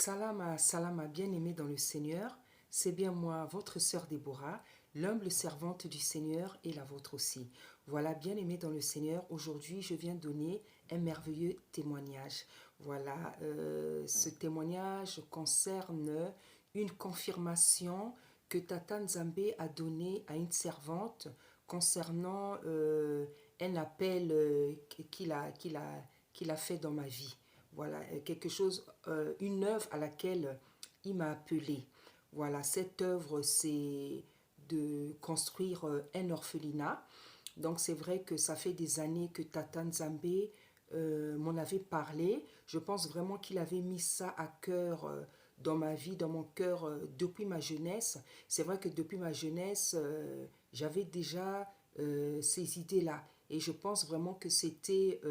Salama, bien-aimés dans le Seigneur, c'est bien moi, votre sœur Déborah, l'humble servante du Seigneur et la vôtre aussi. Voilà, bien-aimés dans le Seigneur, aujourd'hui je viens donner un merveilleux témoignage. Voilà, ce témoignage concerne une confirmation que Tata Nzambe a donnée à une servante concernant un appel qu'il a fait dans ma vie. Voilà, quelque chose, une œuvre à laquelle il m'a appelé. Voilà, cette œuvre, c'est de construire un orphelinat. Donc c'est vrai que ça fait des années que Tata Nzambe m'en avait parlé. Je pense vraiment qu'il avait mis ça à cœur dans ma vie, dans mon cœur depuis ma jeunesse. C'est vrai que depuis ma jeunesse, j'avais déjà ces idées-là. Et je pense vraiment que c'était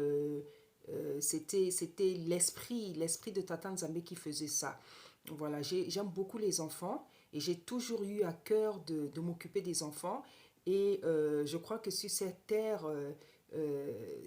l'esprit de Tata Nzambe qui faisait ça. Voilà, j'aime beaucoup les enfants et j'ai toujours eu à cœur de m'occuper des enfants. Et je crois que sur cette terre,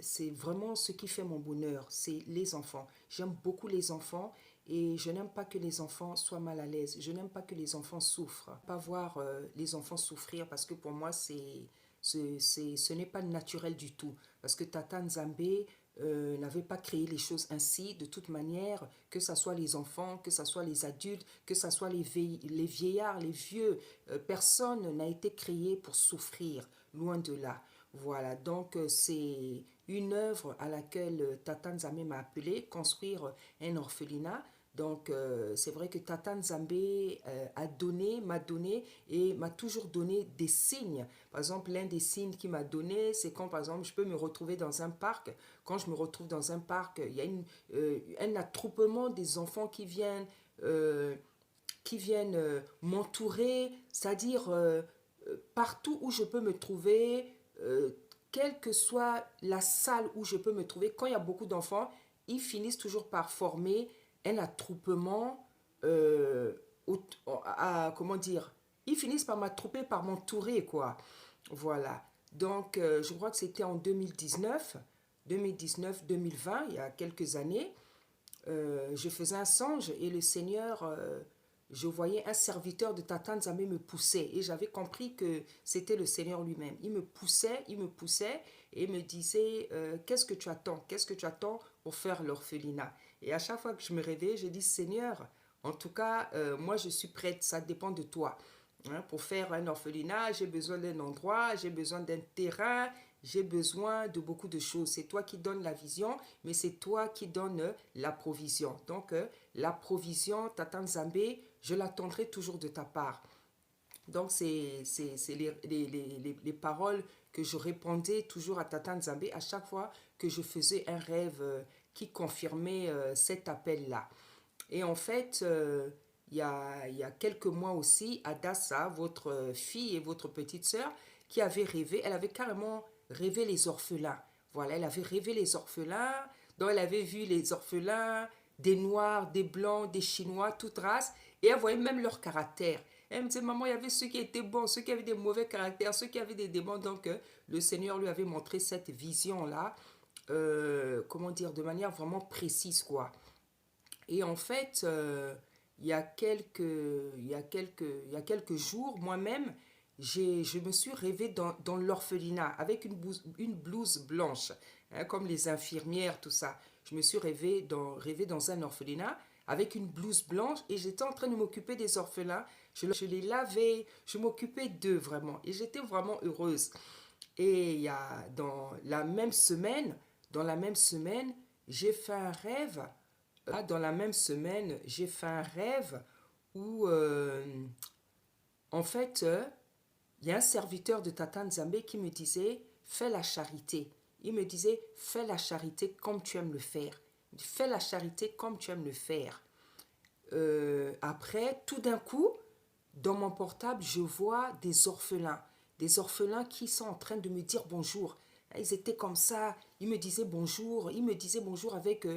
c'est vraiment ce qui fait mon bonheur, c'est les enfants. J'aime beaucoup les enfants et je n'aime pas que les enfants soient mal à l'aise. Je n'aime pas que les enfants souffrent. Pas voir les enfants souffrir parce que pour moi, ce n'est pas naturel du tout. Parce que Tata Nzambe n'avait pas créé les choses ainsi. De toute manière, que ce soit les enfants, que ce soit les adultes, que ce soit les vieillards, les vieux, personne n'a été créé pour souffrir, loin de là. Voilà, donc c'est une œuvre à laquelle Tata Nzambe m'a appelé, construire un orphelinat. Donc c'est vrai que Tata Nzambe m'a donné et m'a toujours donné des signes. Par exemple, l'un des signes qu'il m'a donné, c'est quand par exemple je peux me retrouver dans un parc. Quand je me retrouve dans un parc, il y a un attroupement des enfants qui viennent m'entourer, c'est-à-dire partout où je peux me trouver, quelle que soit la salle où je peux me trouver, quand il y a beaucoup d'enfants, ils finissent toujours par former un attroupement comment dire, ils finissent par m'attrouper, par m'entourer, quoi. Voilà. Donc, je crois que c'était en 2019-2020, il y a quelques années. Je faisais un songe et le Seigneur, je voyais un serviteur de Tata Nzambe me pousser et j'avais compris que c'était le Seigneur lui-même. Il me poussait et me disait qu'est-ce que tu attends? Qu'est-ce que tu attends pour faire l'orphelinat? Et à chaque fois que je me réveillais, je dis Seigneur, en tout cas, moi je suis prête, ça dépend de toi. Hein, pour faire un orphelinat, j'ai besoin d'un endroit, j'ai besoin d'un terrain, j'ai besoin de beaucoup de choses. C'est toi qui donnes la vision, mais c'est toi qui donnes la provision. Donc, la provision, Tata Nzambe, je l'attendrai toujours de ta part. Donc, c'est les paroles que je répondais toujours à Tata Nzambe à chaque fois que je faisais un rêve qui confirmait cet appel-là. Et en fait, il y a quelques mois aussi, Adassa, votre fille et votre petite sœur, qui avait rêvé, elle avait carrément rêvé les orphelins. Voilà, elle avait rêvé les orphelins, donc elle avait vu les orphelins, des noirs, des blancs, des chinois, toute race, et elle voyait même leur caractère. Elle me disait, maman, il y avait ceux qui étaient bons, ceux qui avaient des mauvais caractères, ceux qui avaient des démons. Donc, le Seigneur lui avait montré cette vision-là, comment dire, de manière vraiment précise, quoi. Et en fait, il y a quelques jours, moi-même, je me suis rêvée dans l'orphelinat avec une blouse blanche, hein, comme les infirmières, tout ça. Je me suis rêvée dans un orphelinat avec une blouse blanche et j'étais en train de m'occuper des orphelins. Je les lavais, je m'occupais d'eux vraiment et j'étais vraiment heureuse. Et il y a dans la même semaine, j'ai fait un rêve dans la même semaine, j'ai fait un rêve où, en fait, il y a un serviteur de Tata Nzambe qui me disait, fais la charité. Il me disait, fais la charité comme tu aimes le faire. Fais la charité comme tu aimes le faire. Après, tout d'un coup, dans mon portable, je vois des orphelins. Des orphelins qui sont en train de me dire bonjour. Ils étaient comme ça, ils me disaient bonjour. Ils me disaient bonjour avec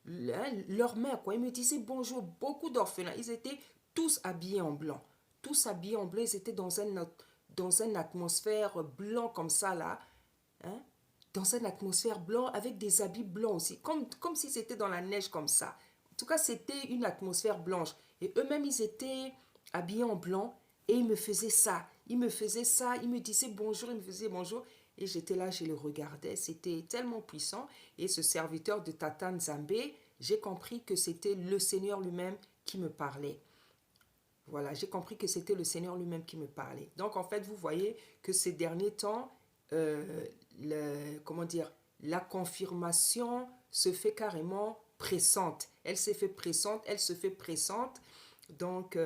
leurs mains, quoi. Ils me disaient bonjour. Beaucoup d'orphelins. Ils étaient tous habillés en blanc. Tous habillés en blanc. Ils étaient dans une atmosphère blanc comme ça, là. Hein? Dans une atmosphère blanc avec des habits blancs aussi. Comme si c'était dans la neige comme ça. En tout cas, c'était une atmosphère blanche. Et eux-mêmes, ils étaient habillés en blanc et ils me faisaient ça. Ils me faisaient ça, ils me disaient bonjour, ils me faisaient bonjour. Et j'étais là, je le regardais. C'était tellement puissant. Et ce serviteur de Tata Nzambe, j'ai compris que c'était le Seigneur lui-même qui me parlait. Voilà, j'ai compris que c'était le Seigneur lui-même qui me parlait. Donc, en fait, vous voyez que ces derniers temps, comment dire, la confirmation se fait carrément pressante. Elle s'est fait pressante, elle se fait pressante. Donc,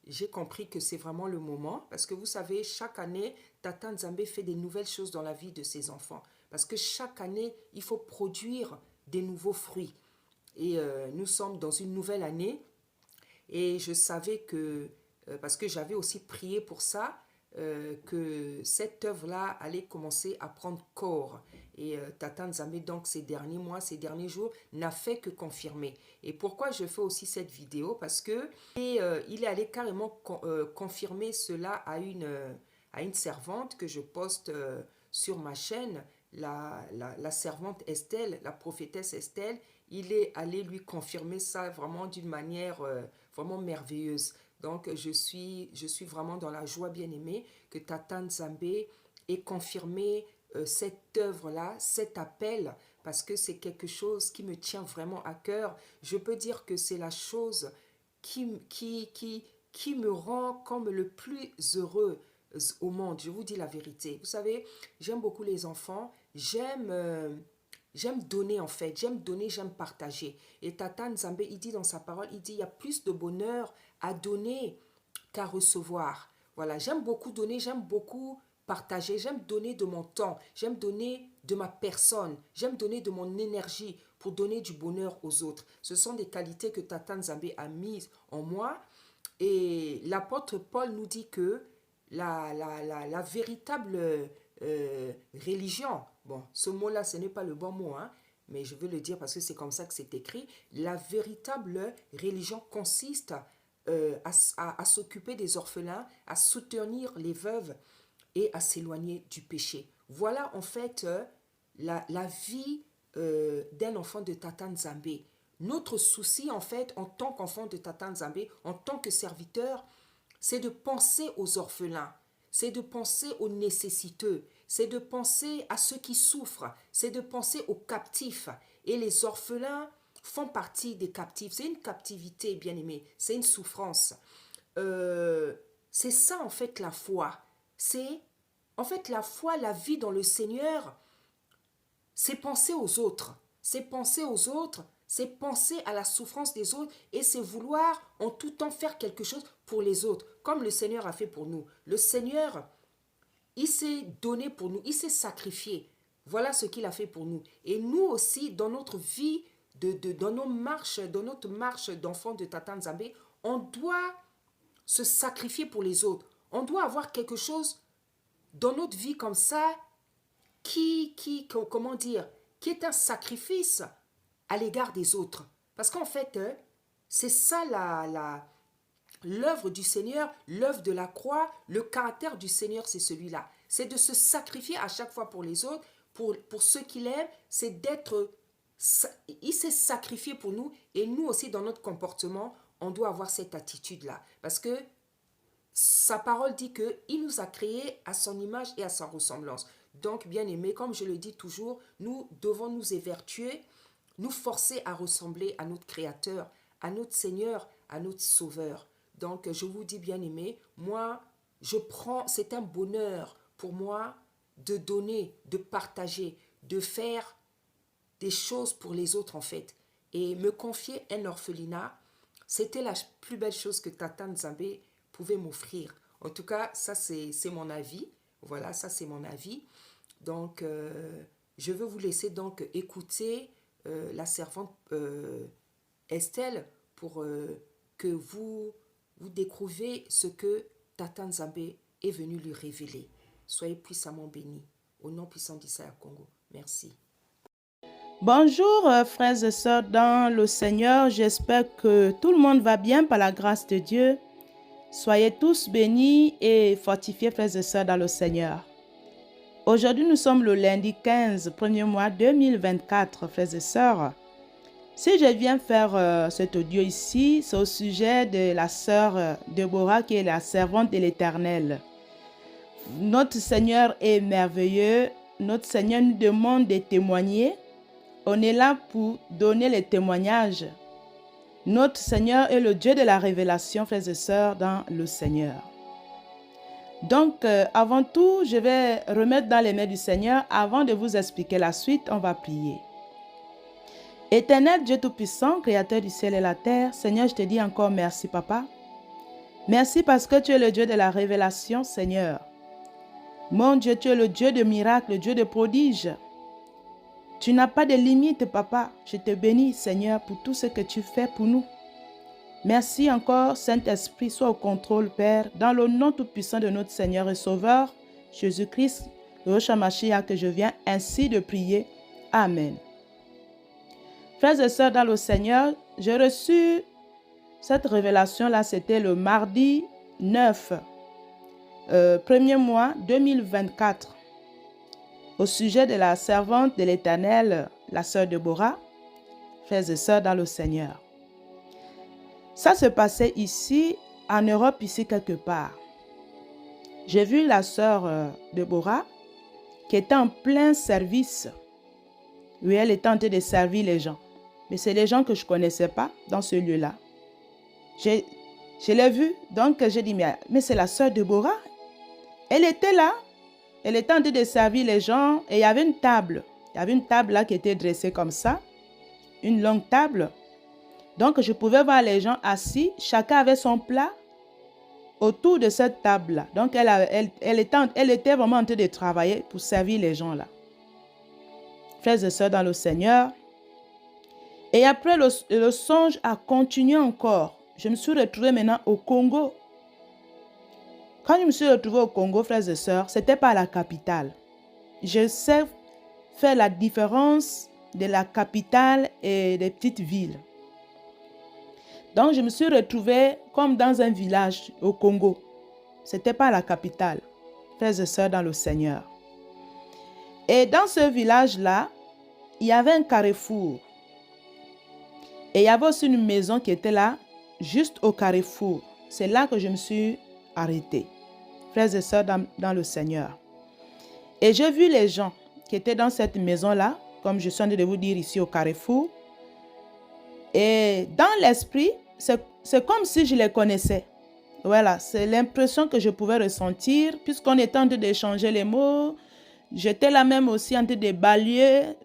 j'ai compris que c'est vraiment le moment. Parce que vous savez, chaque année, Tata Nzambe fait des nouvelles choses dans la vie de ses enfants. Parce que chaque année, il faut produire des nouveaux fruits. Et nous sommes dans une nouvelle année. Et je savais que, parce que j'avais aussi prié pour ça, que cette œuvre-là allait commencer à prendre corps. Et Tata Nzambe, donc ces derniers mois, ces derniers jours, n'a fait que confirmer. Et pourquoi je fais aussi cette vidéo? Parce que il est allé carrément confirmer cela à une servante que je poste sur ma chaîne, la servante Estelle, la prophétesse Estelle. Il est allé lui confirmer ça vraiment d'une manière vraiment merveilleuse. Donc, je suis vraiment dans la joie bien-aimée que Tata Nzambe ait confirmé cette œuvre-là, cet appel, parce que c'est quelque chose qui me tient vraiment à cœur. Je peux dire que c'est la chose qui me rend comme le plus heureux au monde. Je vous dis la vérité. Vous savez, j'aime beaucoup les enfants. J'aime donner en fait, j'aime donner, j'aime partager. Et Tata Nzambe, il dit dans sa parole, il dit, il y a plus de bonheur à donner qu'à recevoir. Voilà, j'aime beaucoup donner, j'aime beaucoup partager, j'aime donner de mon temps, j'aime donner de ma personne, j'aime donner de mon énergie pour donner du bonheur aux autres. Ce sont des qualités que Tata Nzambe a mises en moi. Et l'apôtre Paul nous dit que la véritable religion, bon, ce mot-là, ce n'est pas le bon mot, hein, mais je veux le dire parce que c'est comme ça que c'est écrit, la véritable religion consiste à s'occuper des orphelins, à soutenir les veuves et à s'éloigner du péché. Voilà en fait la vie d'un enfant de Tata Nzambe. Notre souci en fait en tant qu'enfant de Tata Nzambe, en tant que serviteur, c'est de penser aux orphelins, c'est de penser aux nécessiteux, c'est de penser à ceux qui souffrent, c'est de penser aux captifs. Et les orphelins font partie des captifs. C'est une captivité, bien aimé, c'est une souffrance. C'est ça en fait la foi. C'est en fait la foi, la vie dans le Seigneur, c'est penser aux autres. C'est penser aux autres, c'est penser à la souffrance des autres et c'est vouloir en tout temps faire quelque chose pour les autres, comme le Seigneur a fait pour nous. Le Seigneur, il s'est donné pour nous, il s'est sacrifié. Voilà ce qu'il a fait pour nous. Et nous aussi, dans notre vie, dans notre marche d'enfants de Tata Nzambe, on doit se sacrifier pour les autres. On doit avoir quelque chose dans notre vie comme ça comment dire, qui est un sacrifice à l'égard des autres. Parce qu'en fait, c'est ça l'œuvre du Seigneur, l'œuvre de la croix, le caractère du Seigneur, c'est celui-là. C'est de se sacrifier à chaque fois pour les autres, pour ceux qu'il aime, c'est d'être... Il s'est sacrifié pour nous et nous aussi dans notre comportement, on doit avoir cette attitude-là. Parce que sa parole dit qu'il nous a créés à son image et à sa ressemblance. Donc, bien aimé, comme je le dis toujours, nous devons nous évertuer, nous forcer à ressembler à notre Créateur, à notre Seigneur, à notre Sauveur. Donc, je vous dis, bien aimé, moi, c'est un bonheur pour moi de donner, de partager, de faire des choses pour les autres, en fait. Et me confier un orphelinat, c'était la plus belle chose que Tata Nzambe pouvait m'offrir. En tout cas, ça, c'est mon avis. Voilà, ça, c'est mon avis. Donc, je veux vous laisser donc écouter la servante Estelle pour que vous découvrez ce que Tata Nzambe est venu lui révéler. Soyez puissamment bénis. Au nom puissant d'Issaïa Congo. Merci. Bonjour frères et sœurs dans le Seigneur, j'espère que tout le monde va bien par la grâce de Dieu. Soyez tous bénis et fortifiés frères et sœurs dans le Seigneur. Aujourd'hui nous sommes le lundi 15, premier mois 2024 frères et sœurs. Si je viens faire cet audio ici, c'est au sujet de la sœur Déborah qui est la servante de l'Éternel. Notre Seigneur est merveilleux. Notre Seigneur nous demande de témoigner. On est là pour donner les témoignages. Notre Seigneur est le Dieu de la révélation, frères et sœurs, dans le Seigneur. Donc, avant tout, je vais remettre dans les mains du Seigneur. Avant de vous expliquer la suite, on va prier. Éternel Dieu Tout-Puissant, Créateur du ciel et la terre, Seigneur, je te dis encore merci, Papa. Merci parce que tu es le Dieu de la révélation, Seigneur. Mon Dieu, tu es le Dieu de miracles, le Dieu de prodiges. Tu n'as pas de limite, Papa. Je te bénis, Seigneur, pour tout ce que tu fais pour nous. Merci encore, Saint-Esprit, sois au contrôle, Père, dans le nom tout-puissant de notre Seigneur et Sauveur, Jésus-Christ, le Rosh Hamashiach, que je viens ainsi de prier. Amen. Frères et sœurs dans le Seigneur, j'ai reçu cette révélation-là, c'était le mardi 9, premier mois 2024, au sujet de la servante de l'Éternel, la sœur Déborah, frères et sœurs dans le Seigneur. Ça se passait ici, en Europe, ici quelque part. J'ai vu la sœur Déborah qui était en plein service. Oui, elle était en train de servir les gens. Mais c'est les gens que je ne connaissais pas dans ce lieu-là. Je l'ai vue, donc j'ai dit, mais c'est la sœur Déborah. Elle était là, elle était en train de servir les gens et il y avait une table. Il y avait une table là qui était dressée comme ça, une longue table. Donc, je pouvais voir les gens assis, chacun avait son plat autour de cette table-là. Donc, elle était vraiment en train de travailler pour servir les gens là. Frères et sœurs dans le Seigneur. Et après, le songe a continué encore. Je me suis retrouvée maintenant au Congo. Quand je me suis retrouvée au Congo, frères et sœurs, ce n'était pas la capitale. Je sais faire la différence de la capitale et des petites villes. Donc, je me suis retrouvée comme dans un village au Congo. Ce n'était pas la capitale, frères et sœurs dans le Seigneur. Et dans ce village-là, il y avait un carrefour. Et il y avait aussi une maison qui était là, juste au carrefour. C'est là que je me suis arrêtée, frères et sœurs dans le Seigneur. Et j'ai vu les gens qui étaient dans cette maison-là, comme je suis en train de vous dire ici au carrefour. Et dans l'esprit, c'est comme si je les connaissais. Voilà, c'est l'impression que je pouvais ressentir, puisqu'on était en train d'échanger les mots. J'étais là même aussi en train de balayer,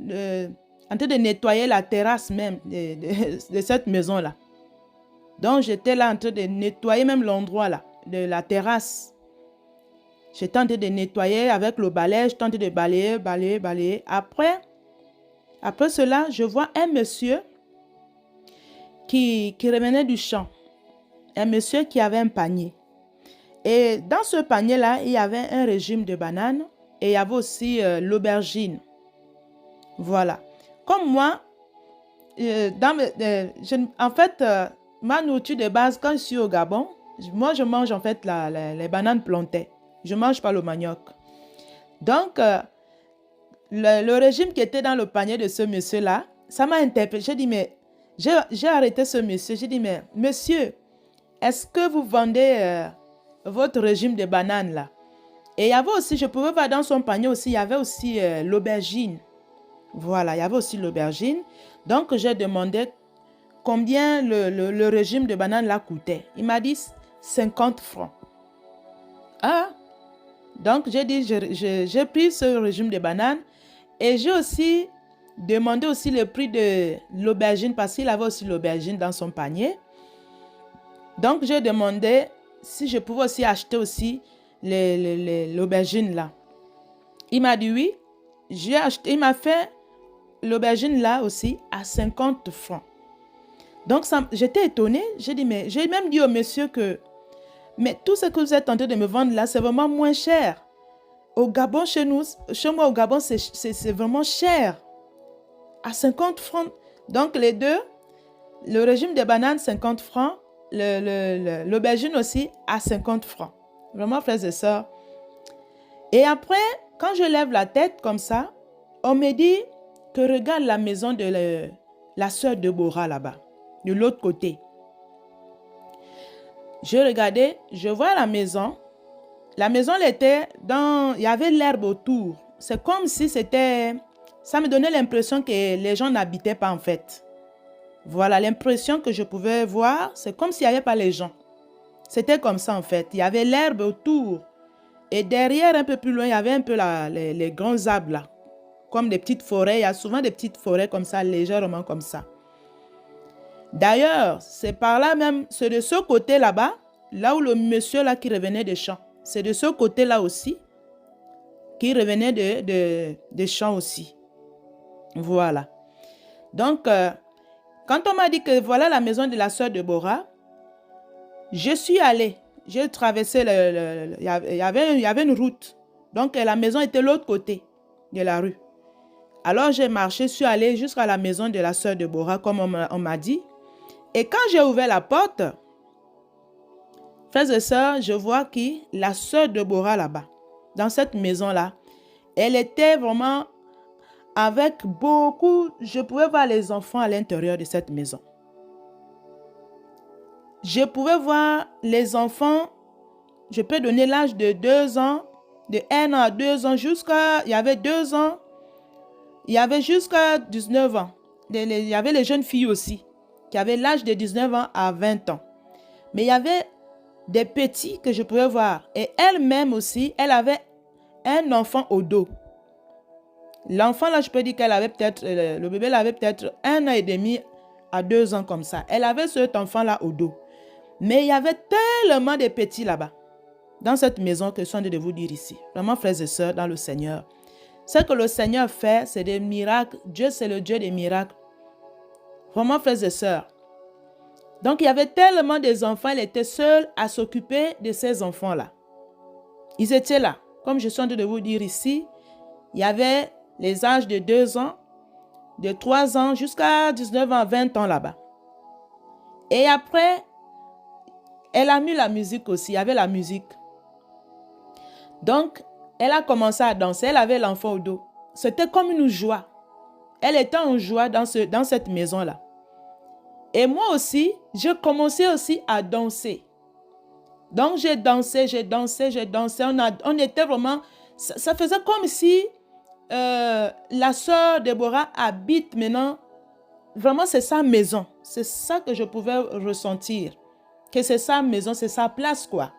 en train de nettoyer la terrasse même de cette maison-là. Donc, j'étais là en train de nettoyer même l'endroit là, de la terrasse. J'étais en train de nettoyer avec le balai, j'étais en train de balayer. Après cela, je vois un monsieur qui revenait du champ. Un monsieur qui avait un panier. Et dans ce panier-là, il y avait un régime de bananes et il y avait aussi l'aubergine. Voilà. Comme moi, en fait, ma nourriture de base, quand je suis au Gabon, moi, je mange en fait les bananes plantées. Je ne mange pas le manioc. Donc, le régime qui était dans le panier de ce monsieur-là, ça m'a interpellé. J'ai dit, mais j'ai arrêté ce monsieur. J'ai dit, mais monsieur, est-ce que vous vendez votre régime de bananes là? Et il y avait aussi, je pouvais voir dans son panier aussi, il y avait aussi l'aubergine. Voilà, il y avait aussi l'aubergine. Donc, j'ai demandé combien le régime de bananes là coûtait. Il m'a dit 50 francs. Ah! Donc, j'ai dit, j'ai pris ce régime de bananes et j'ai aussi demandé aussi le prix de l'aubergine parce qu'il avait aussi l'aubergine dans son panier. Donc, j'ai demandé si je pouvais aussi acheter aussi l'aubergine là. Il m'a dit oui. J'ai acheté, il m'a fait l'aubergine là aussi à 50 francs. Donc, j'étais étonnée. J'ai dit, mais j'ai même dit au monsieur que, mais tout ce que vous êtes en train de me vendre là, c'est vraiment moins cher. Au Gabon, chez moi au Gabon, c'est vraiment cher. À 50 francs. Donc, les deux, le régime de bananes, 50 francs. L'aubergine aussi, à 50 francs. Vraiment, frères et sœurs. Et après, quand je lève la tête comme ça, on me dit que regarde la maison de la sœur Deborah là-bas, de l'autre côté. Je regardais, je vois la maison. La maison, elle était dans... Il y avait l'herbe autour. C'est comme si c'était... Ça me donnait l'impression que les gens n'habitaient pas en fait. Voilà, l'impression que je pouvais voir, c'est comme s'il n'y avait pas les gens. C'était comme ça en fait. Il y avait l'herbe autour. Et derrière, un peu plus loin, il y avait un peu les grands arbres là. Comme des petites forêts. Il y a souvent des petites forêts comme ça, légèrement comme ça. D'ailleurs, c'est par là même, c'est de ce côté là-bas, là où le monsieur là qui revenait des champs. C'est de ce côté là aussi, qui revenait des champs aussi. Voilà. Donc, quand on m'a dit que voilà la maison de la sœur Deborah, je suis allée. J'ai traversé, il y avait une route. Donc, la maison était de l'autre côté de la rue. Alors, j'ai marché, je suis allée jusqu'à la maison de la sœur Deborah, comme on m'a dit. Et quand j'ai ouvert la porte, frères et sœurs, je vois que la sœur Deborah là-bas, dans cette maison-là, elle était vraiment avec beaucoup... Je pouvais voir les enfants à l'intérieur de cette maison. Je pouvais voir les enfants, je peux donner l'âge de 2 ans, de 1 an à 2 ans, jusqu'à... Il y avait 2 ans, il y avait jusqu'à 19 ans. Il y avait les jeunes filles aussi, qui avaient l'âge de 19 ans à 20 ans. Mais il y avait des petits que je pouvais voir. Et elle-même aussi, elle avait un enfant au dos. L'enfant là, je peux dire qu'elle avait peut-être, le bébé là avait peut-être 1 an et demi à 2 ans comme ça. Elle avait cet enfant là au dos. Mais il y avait tellement de petits là-bas, dans cette maison que je suis en train de vous dire ici. Vraiment, frères et sœurs, dans le Seigneur. Ce que le Seigneur fait, c'est des miracles. Dieu, c'est le Dieu des miracles. Vraiment, frères et sœurs. Donc, il y avait tellement d'enfants, elle était seule à s'occuper de ces enfants-là. Ils étaient là. Comme je suis en train de vous dire ici, il y avait les âges de 2 ans, de 3 ans jusqu'à 19 ans, 20 ans là-bas. Et après, elle a mis la musique aussi, il y avait la musique. Donc, elle a commencé à danser, elle avait l'enfant au dos. C'était comme une joie. Elle était en joie dans cette maison-là. Et moi aussi, j'ai commencé aussi à danser. Donc, j'ai dansé. On était vraiment... Ça faisait comme si la sœur Déborah habite maintenant. Vraiment, c'est sa maison. C'est ça que je pouvais ressentir. Que c'est sa maison, c'est sa place, quoi.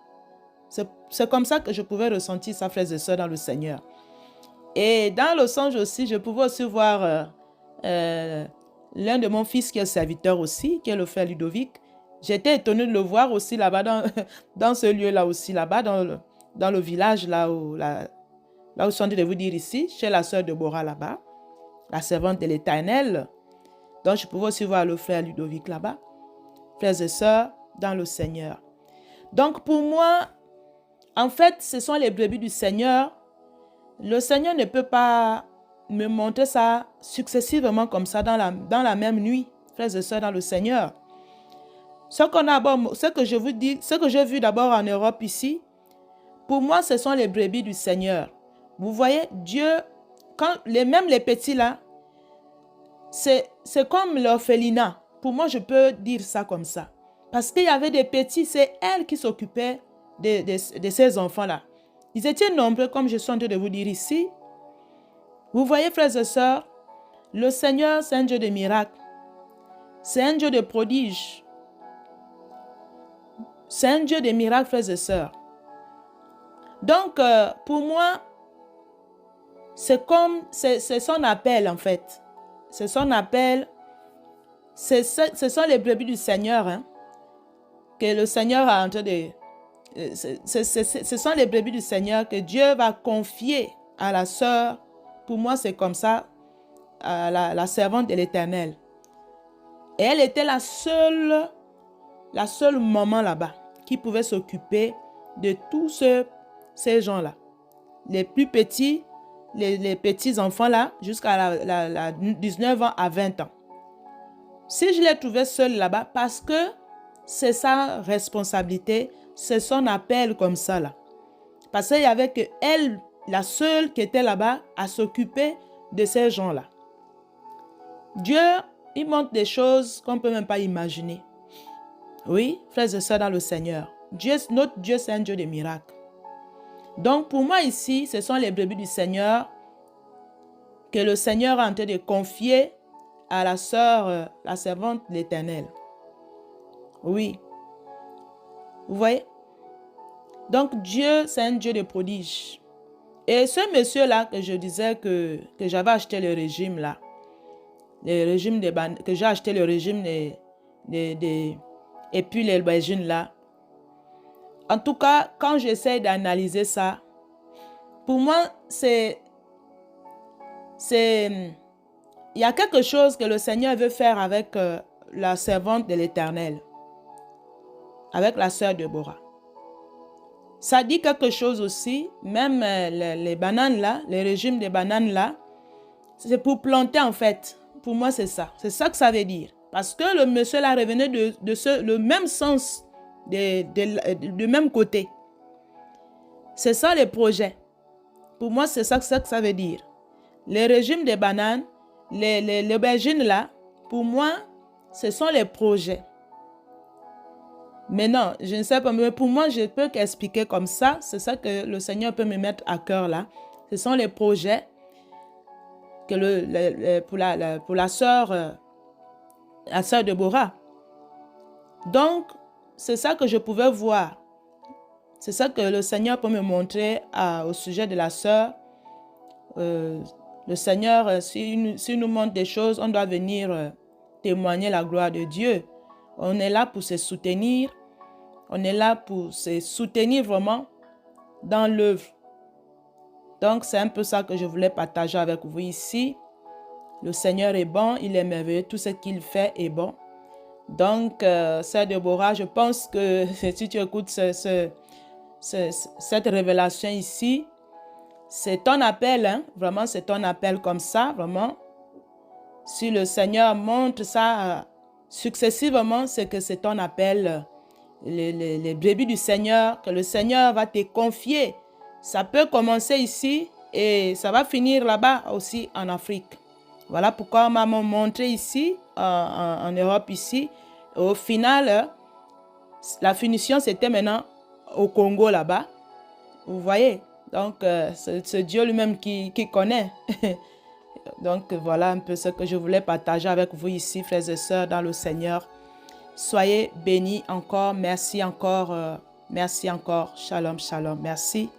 C'est comme ça que je pouvais ressentir ça, frères et sœurs, dans le Seigneur. Et dans le songe aussi, je pouvais aussi voir l'un de mon fils qui est serviteur aussi, qui est le frère Ludovic. J'étais étonnée de le voir aussi là-bas, dans ce lieu-là aussi, là-bas, dans le village, là où je suis en train de vous dire ici, chez la sœur Deborah là-bas, la servante de l'Éternel. Donc, je pouvais aussi voir le frère Ludovic là-bas. Frères et sœurs, dans le Seigneur. Donc, pour moi, en fait, ce sont les brebis du Seigneur. Le Seigneur ne peut pas me montrer ça successivement comme ça dans la même nuit, frères et sœurs, dans le Seigneur. Ce que je vous dis, ce que j'ai vu d'abord en Europe ici, pour moi, ce sont les brebis du Seigneur. Vous voyez, Dieu, même les petits là, c'est comme l'orphelinat. Pour moi, je peux dire ça comme ça. Parce qu'il y avait des petits, c'est elle qui s'occupait de ces enfants-là. Ils étaient nombreux, comme je suis en train de vous dire ici. Vous voyez, frères et sœurs, le Seigneur, c'est un Dieu de miracles. C'est un Dieu de prodiges. C'est un Dieu de miracles, frères et sœurs. Donc, pour moi, c'est son appel, en fait. C'est son appel. Ce sont les brebis du Seigneur, hein, que le Seigneur a en train de... Ce sont les brebis du Seigneur que Dieu va confier à la sœur. Pour moi, c'est comme ça, à la servante de l'Éternel. Et elle était la seule maman là-bas qui pouvait s'occuper de tous ces gens-là. Les plus petits, les petits enfants là, jusqu'à 19 ans à 20 ans. Si je l'ai trouvée seule là-bas, parce que c'est sa responsabilité, c'est son appel comme ça là. Parce qu'il y avait que elle, la seule qui était là-bas, à s'occuper de ces gens-là. Dieu Il montre des choses qu'on ne peut même pas imaginer. Oui, frères et sœurs dans le Seigneur. Notre Dieu, c'est un Dieu de miracles. Donc, pour moi ici, ce sont les brebis du Seigneur que le Seigneur est en train de confier à la sœur, la servante de l'Éternel. Oui. Vous voyez? Donc, Dieu, c'est un Dieu de prodiges. Et ce monsieur-là que je disais que j'avais acheté le régime là, que j'ai acheté le régime et puis les aubergines là. En tout cas, quand j'essaie d'analyser ça, pour moi, il y a quelque chose que le Seigneur veut faire avec la servante de l'Éternel, avec la sœur Déborah. Ça dit quelque chose aussi, même les bananes là, les régimes des bananes là, c'est pour planter en fait. Pour moi, c'est ça. C'est ça que ça veut dire. Parce que le monsieur là revenait le même sens, du même côté. C'est ça les projets. Pour moi, c'est ça que ça veut dire. Les régimes des bananes, les aubergines là, pour moi, ce sont les projets. Mais non, je ne sais pas, mais pour moi, je peux qu'expliquer comme ça. C'est ça que le Seigneur peut me mettre à cœur là. Ce sont les projets que pour la sœur Déborah. Donc, c'est ça que je pouvais voir. C'est ça que le Seigneur peut me montrer au sujet de la sœur. Le Seigneur, s'il nous montre des choses, on doit venir témoigner la gloire de Dieu. On est là pour se soutenir. On est là pour se soutenir vraiment dans l'œuvre. Donc, c'est un peu ça que je voulais partager avec vous ici. Le Seigneur est bon, il est merveilleux, tout ce qu'il fait est bon. Donc, sœur Déborah, je pense que si tu écoutes cette révélation ici, c'est ton appel, hein? Vraiment, c'est ton appel comme ça, vraiment. Si le Seigneur montre ça successivement, c'est que c'est ton appel, les brebis du Seigneur, que le Seigneur va te confier. Ça peut commencer ici et ça va finir là-bas aussi en Afrique. Voilà pourquoi on m'a montré ici, en Europe ici. Au final, la finition, c'était maintenant au Congo là-bas. Vous voyez? Donc, c'est Dieu lui-même qui connaît. Donc, voilà un peu ce que je voulais partager avec vous ici, frères et sœurs, dans le Seigneur. Soyez bénis encore. Merci encore. Merci encore. Shalom, shalom. Merci.